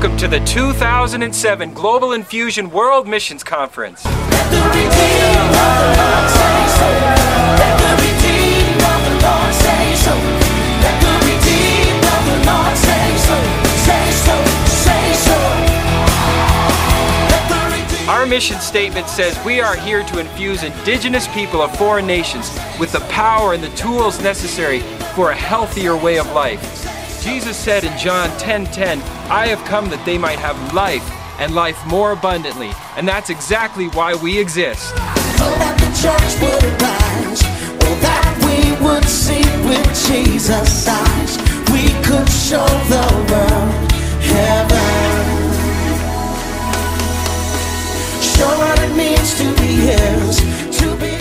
Welcome to the 2007 Global Infusion World Missions Conference. Let the redeemed of the Lord say so. Let the redeemed of the Lord say so. Let the redeemed of the Lord say so. Say so, say so. Let the redeemed. Our mission statement says we are here to infuse indigenous people of foreign nations with the power and the tools necessary for a healthier way of life. Jesus said in John 10:10, I have come that they might have life and life more abundantly. And that's exactly why we exist. So that the church would rise, or that we would see with Jesus' eyes. We could show the world heaven. Show what it means to be His, to be.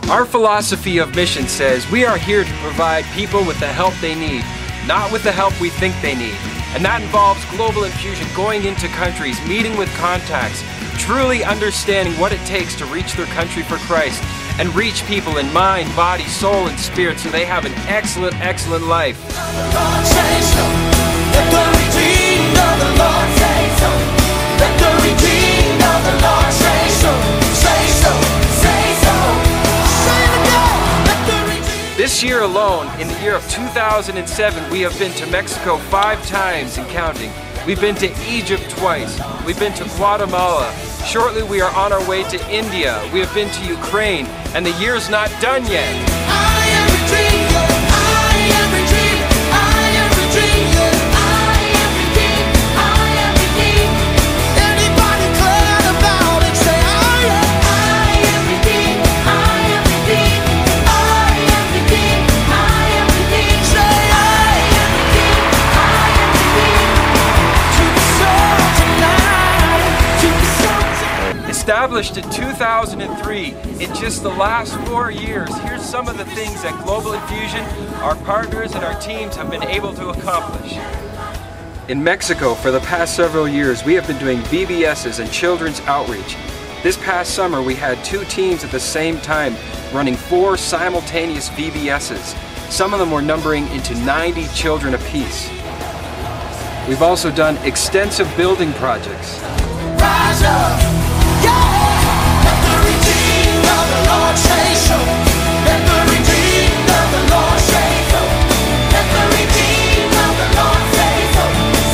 Our philosophy of mission says we are here to provide people with the help they need, not with the help we think they need. And that involves Global Infusion going into countries, meeting with contacts, truly understanding what it takes to reach their country for Christ, and reach people in mind, body, soul, and spirit so they have an excellent, excellent life. Let the redeemed of the Lord say so. Let the redeemed of the Lord say so. Say so, say so. Say it again. Let the redeemed. This year alone, in the year of 2007, we have been to Mexico 5 times and counting. We've been to Egypt twice. We've been to Guatemala. Shortly we are on our way to India. We have been to Ukraine, and the year's not done yet. I am redeemed. I am redeemed. I am redeemed. I am redeemed. I am redeemed. Anybody glad about it? Say I am redeemed. I am redeemed. I am redeemed. I am redeemed. Say I am redeemed. I am redeemed. To the soul tonight. To the soul tonight. Established in 2003, in just the last 4 years, here's some of the things that Global Infusion, our partners and our teams have been able to accomplish. In Mexico, for the past several years, we have been doing VBSs and children's outreach. This past summer, we had 2 teams at the same time running 4 simultaneous VBSs. Some of them were numbering into 90 children apiece. We've also done extensive building projects. Rise up, yeah! Let the redeemed of the Lord say so. Let the redeemed of the Lord say so. Let the redeemed of the Lord say so.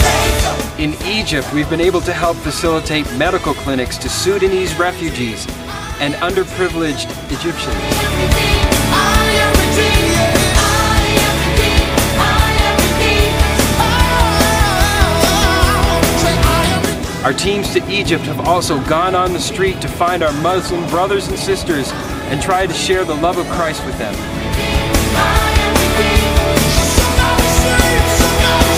Say so. In Egypt, we've been able to help facilitate medical clinics to Sudanese refugees and underprivileged Egyptians. I am redeemed. I am redeemed. I am redeemed. I am redeemed. Oh, say I am redeemed. Our teams to Egypt have also gone on the street to find our Muslim brothers and sisters and try to share the love of Christ with them. I am redeemed. Somebody save, somebody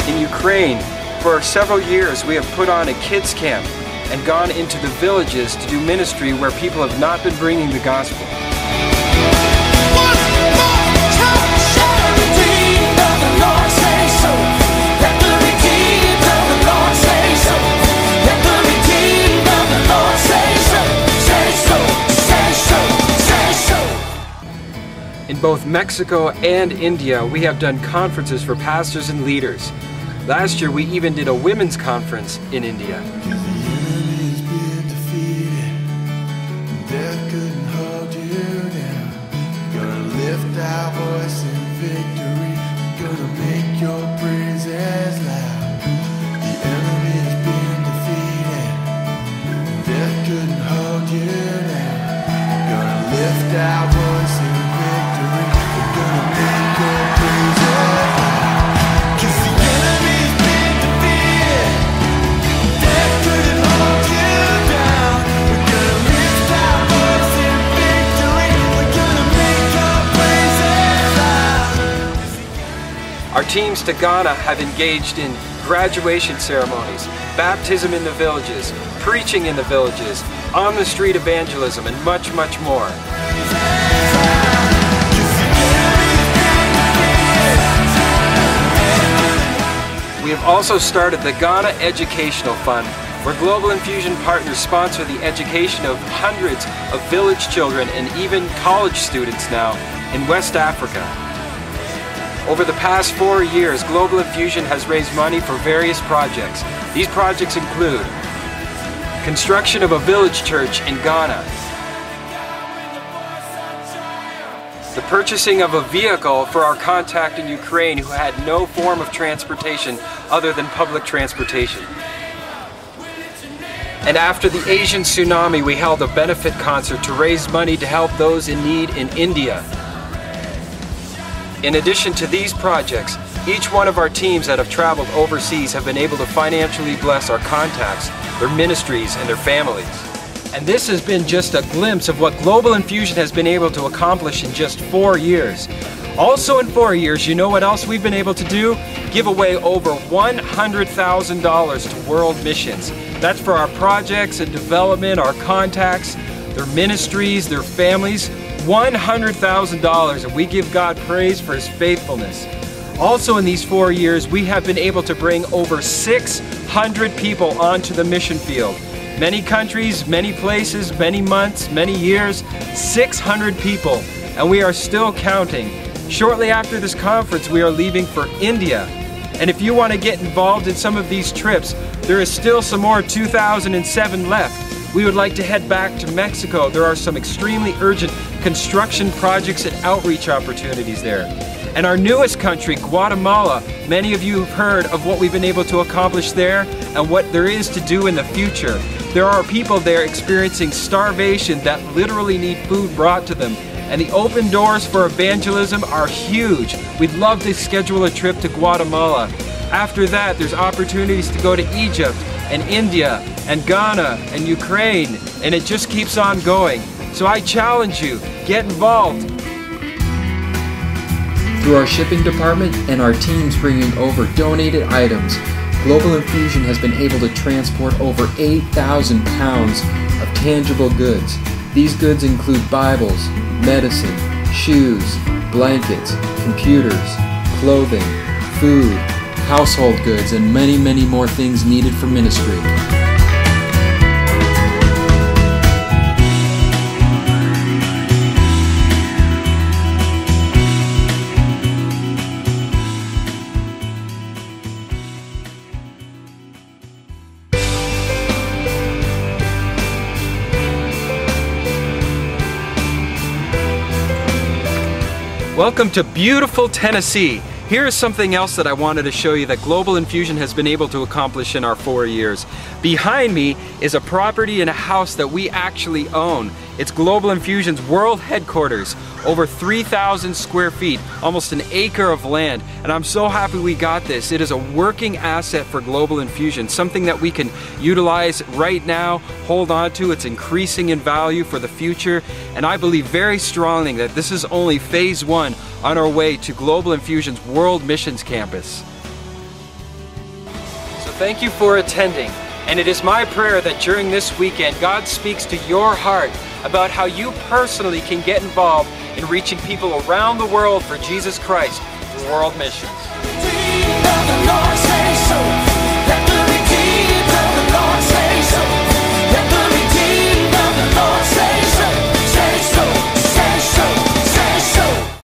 save. In Ukraine, for several years we have put on a kids camp and gone into the villages to do ministry where people have not been bringing the gospel. In both Mexico and India, we have done conferences for pastors and leaders. Last year, we even did a women's conference in India. Our teams to Ghana have engaged in graduation ceremonies, baptism in the villages, preaching in the villages, on-the-street evangelism, and much, much more. We have also started the Ghana Educational Fund, where Global Infusion partners sponsor the education of hundreds of village children and even college students now in West Africa. Over the past 4 years, Global Infusion has raised money for various projects. These projects include construction of a village church in Ghana, the purchasing of a vehicle for our contact in Ukraine who had no form of transportation other than public transportation. And after the Asian tsunami, we held a benefit concert to raise money to help those in need in India. In addition to these projects, each one of our teams that have traveled overseas have been able to financially bless our contacts, their ministries, and their families. And this has been just a glimpse of what Global Infusion has been able to accomplish in just 4 years. Also in 4 years, you know what else we've been able to do? Give away over $100,000 to world missions. That's for our projects and development, our contacts, their ministries, their families. $100,000, and we give God praise for His faithfulness. Also in these 4 years, we have been able to bring over 600 people onto the mission field. Many countries, many places, many months, many years, 600 people, and we are still counting. Shortly after this conference, we are leaving for India. And if you want to get involved in some of these trips, there is still some more 2007 left. We would like to head back to Mexico. There are some extremely urgent construction projects and outreach opportunities there. And our newest country, Guatemala, many of you have heard of what we've been able to accomplish there and what there is to do in the future. There are people there experiencing starvation that literally need food brought to them. And the open doors for evangelism are huge. We'd love to schedule a trip to Guatemala. After that, there's opportunities to go to Egypt and India and Ghana and Ukraine, and it just keeps on going. So I challenge you, get involved. Through our shipping department and our teams bringing over donated items, Global Infusion has been able to transport over 8,000 pounds of tangible goods. These goods include Bibles, medicine, shoes, blankets, computers, clothing, food, household goods, and many, many more things needed for ministry. Welcome to beautiful Tennessee. Here is something else that I wanted to show you that Global Infusion has been able to accomplish in our 4 years. Behind me is a property and a house that we actually own. It's Global Infusion's world headquarters, over 3,000 square feet, almost an acre of land, and I'm so happy we got this. It is a working asset for Global Infusion, something that we can utilize right now, hold on to. It's increasing in value for the future, and I believe very strongly that this is only phase 1 on our way to Global Infusion's World Missions Campus. So thank you for attending, and it is my prayer that during this weekend God speaks to your heart about how you personally can get involved in reaching people around the world for Jesus Christ through world missions.